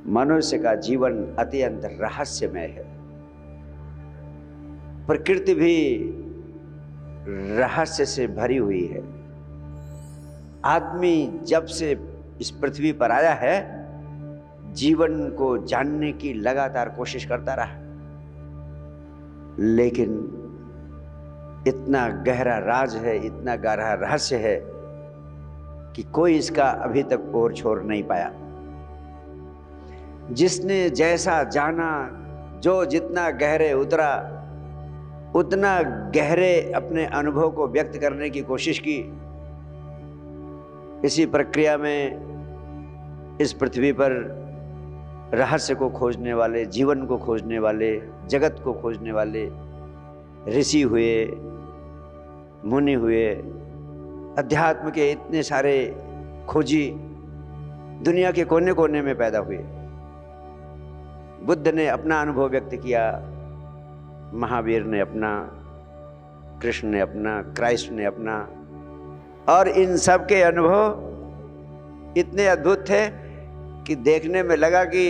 मनुष्य का जीवन अत्यंत रहस्यमय है। प्रकृति भी रहस्य से भरी हुई है। आदमी जब से इस पृथ्वी पर आया है, जीवन को जानने की लगातार कोशिश करता रहा, लेकिन इतना गहरा राज है, इतना गहरा रहस्य है कि कोई इसका अभी तक ओर छोर नहीं पाया। जिसने जैसा जाना, जो जितना गहरे उतरा, उतना गहरे अपने अनुभव को व्यक्त करने की कोशिश की। इसी प्रक्रिया में इस पृथ्वी पर रहस्य को खोजने वाले, जीवन को खोजने वाले, जगत को खोजने वाले ऋषि हुए, मुनि हुए, अध्यात्म के इतने सारे खोजी दुनिया के कोने कोने में पैदा हुए। बुद्ध ने अपना अनुभव व्यक्त किया, महावीर ने अपना, कृष्ण ने अपना, क्राइस्ट ने अपना, और इन सब के अनुभव इतने अद्भुत थे कि देखने में लगा कि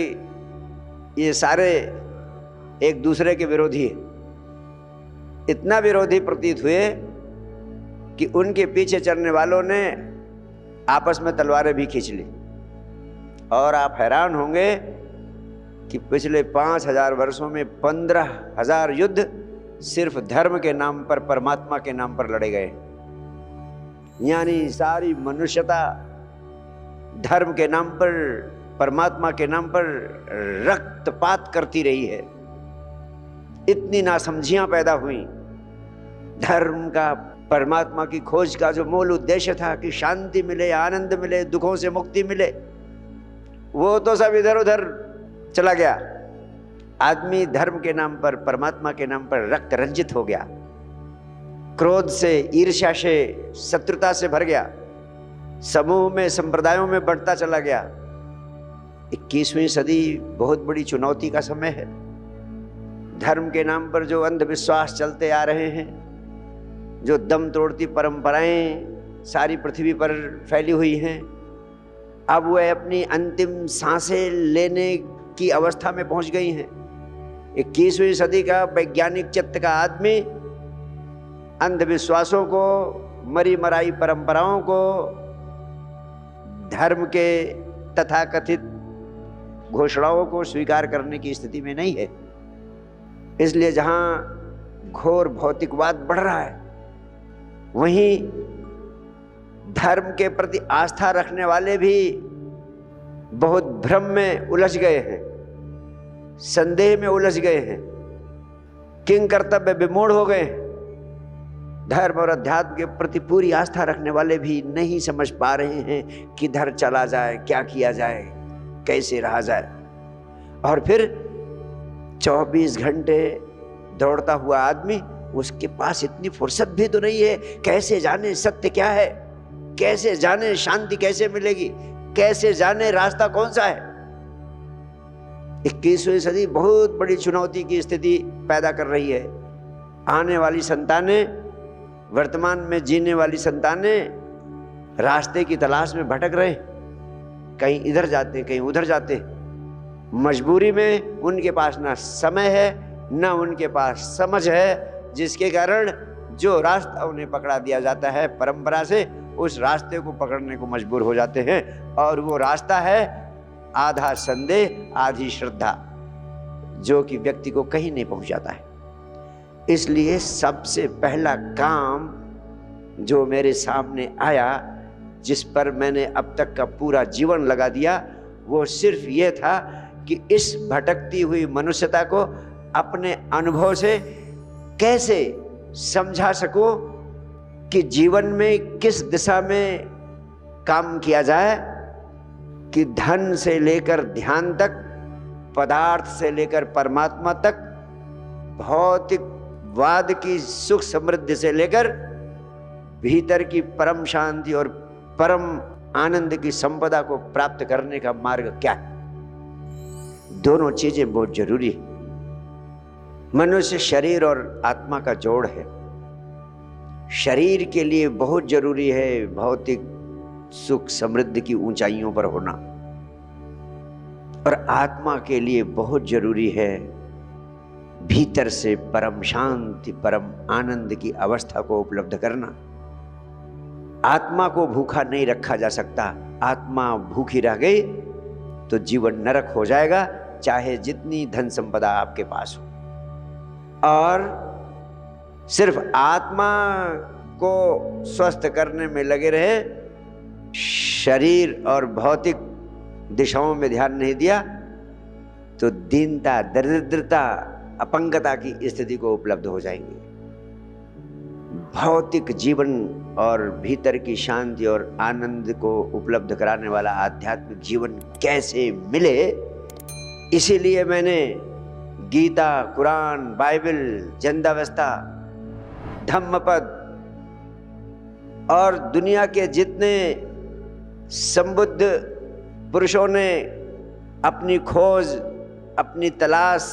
ये सारे एक दूसरे के विरोधी हैं। इतना विरोधी प्रतीत हुए कि उनके पीछे चलने वालों ने आपस में तलवारें भी खींच ली। और आप हैरान होंगे कि पिछले 5000 वर्षों में 15,000 युद्ध सिर्फ धर्म के नाम पर, परमात्मा के नाम पर लड़े गए। यानी सारी मनुष्यता धर्म के नाम पर, परमात्मा के नाम पर रक्तपात करती रही है। इतनी नासमझियां पैदा हुई। धर्म का, परमात्मा की खोज का जो मूल उद्देश्य था कि शांति मिले, आनंद मिले, दुखों से मुक्ति मिले, वो तो सब इधर उधर चला गया। आदमी धर्म के नाम पर, परमात्मा के नाम पर रक्त रंजित हो गया, क्रोध से, ईर्ष्या से, शत्रुता से भर गया, समूह में, संप्रदायों में बढ़ता चला गया। 21वीं सदी बहुत बड़ी चुनौती का समय है। धर्म के नाम पर जो अंधविश्वास चलते आ रहे हैं, जो दम तोड़ती परंपराएं सारी पृथ्वी पर फैली हुई हैं, अब वह अपनी अंतिम सांसें लेने की अवस्था में पहुंच गई हैं। 21वीं सदी का वैज्ञानिक चित्त का आदमी अंधविश्वासों को, मरी मराई परंपराओं को, धर्म के तथाकथित घोषणाओं को स्वीकार करने की स्थिति में नहीं है। इसलिए जहां घोर भौतिकवाद बढ़ रहा है, वहीं धर्म के प्रति आस्था रखने वाले भी बहुत भ्रम में उलझ गए हैं, संदेह में उलझ गए हैं, किंग कर्तव्य विमूढ़ हो गए हैं। धर्म और अध्यात्म के प्रति पूरी आस्था रखने वाले भी नहीं समझ पा रहे हैं किधर चला जाए, क्या किया जाए, कैसे रहा जाए। और फिर 24 घंटे दौड़ता हुआ आदमी, उसके पास इतनी फुर्सत भी तो नहीं है। कैसे जाने सत्य क्या है, कैसे जाने शांति कैसे मिलेगी, कैसे जाने रास्ता कौन सा है। 21वीं सदी बहुत बड़ी चुनौती की स्थिति पैदा कर रही है। आने वाली संतानें, वर्तमान में जीने वाली संतानें रास्ते की तलाश में भटक रहे, कहीं इधर जाते, कहीं उधर जाते। मजबूरी में उनके पास ना समय है, ना उनके पास समझ है, जिसके कारण जो रास्ता उन्हें पकड़ा दिया जाता है परंपरा से, उस रास्ते को पकड़ने को मजबूर हो जाते हैं। और वो रास्ता है आधा संदेह, आधी श्रद्धा, जो कि व्यक्ति को कहीं नहीं पहुंचाता है। इसलिए सबसे पहला काम जो मेरे सामने आया, जिस पर मैंने अब तक का पूरा जीवन लगा दिया, वो सिर्फ ये था कि इस भटकती हुई मनुष्यता को अपने अनुभव से कैसे समझा सकूं कि जीवन में किस दिशा में काम किया जाए, कि धन से लेकर ध्यान तक, पदार्थ से लेकर परमात्मा तक, भौतिकवाद की सुख समृद्धि से लेकर भीतर की परम शांति और परम आनंद की संपदा को प्राप्त करने का मार्ग क्या है। दोनों चीजें बहुत जरूरी है। मनुष्य शरीर और आत्मा का जोड़ है। शरीर के लिए बहुत जरूरी है भौतिक सुख समृद्धि की ऊंचाइयों पर होना। और आत्मा के लिए बहुत जरूरी है भीतर से परम शांति, परम आनंद की अवस्था को उपलब्ध करना। आत्मा को भूखा नहीं रखा जा सकता। आत्मा भूखी रह गई तो जीवन नरक हो जाएगा, चाहे जितनी धन संपदा आपके पास हो। और सिर्फ आत्मा को स्वस्थ करने में लगे रहे, शरीर और भौतिक दिशाओं में ध्यान नहीं दिया, तो दीनता, दरिद्रता, अपंगता की स्थिति को उपलब्ध हो जाएंगे। भौतिक जीवन और भीतर की शांति और आनंद को उपलब्ध कराने वाला आध्यात्मिक जीवन कैसे मिले, इसीलिए मैंने गीता, कुरान, बाइबल, जंदावस्था, धम्मपद और दुनिया के जितने संबुद्ध पुरुषों ने अपनी खोज, अपनी तलाश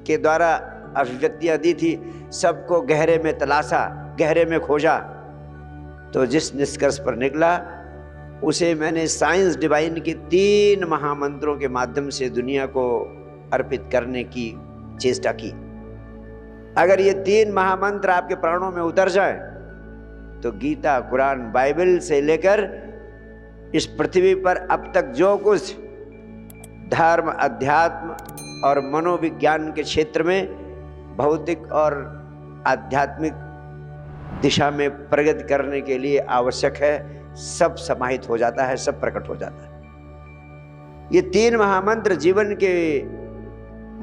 के द्वारा अभिव्यक्तियां दी थी, सबको गहरे में तलाशा, गहरे में खोजा, तो जिस निष्कर्ष पर निकला उसे मैंने साइंस डिवाइन के 3 महामंत्रों के माध्यम से दुनिया को अर्पित करने की चेष्टा की। अगर ये 3 महामंत्र आपके प्राणों में उतर जाएं, तो गीता, कुरान, बाइबल से लेकर इस पृथ्वी पर अब तक जो कुछ धर्म, अध्यात्म और मनोविज्ञान के क्षेत्र में भौतिक और आध्यात्मिक दिशा में प्रगति करने के लिए आवश्यक है, सब समाहित हो जाता है, सब प्रकट हो जाता है। ये 3 महामंत्र जीवन के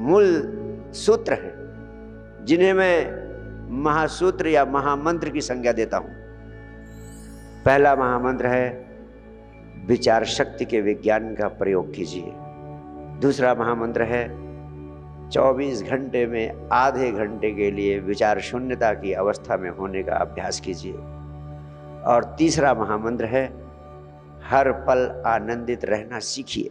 मूल सूत्र हैं, जिन्हें मैं महासूत्र या महामंत्र की संज्ञा देता हूं। पहला महामंत्र है विचार शक्ति के विज्ञान का प्रयोग कीजिए। दूसरा महामंत्र है 24 घंटे में आधे घंटे के लिए विचार शून्यता की अवस्था में होने का अभ्यास कीजिए। और तीसरा महामंत्र है हर पल आनंदित रहना सीखिए।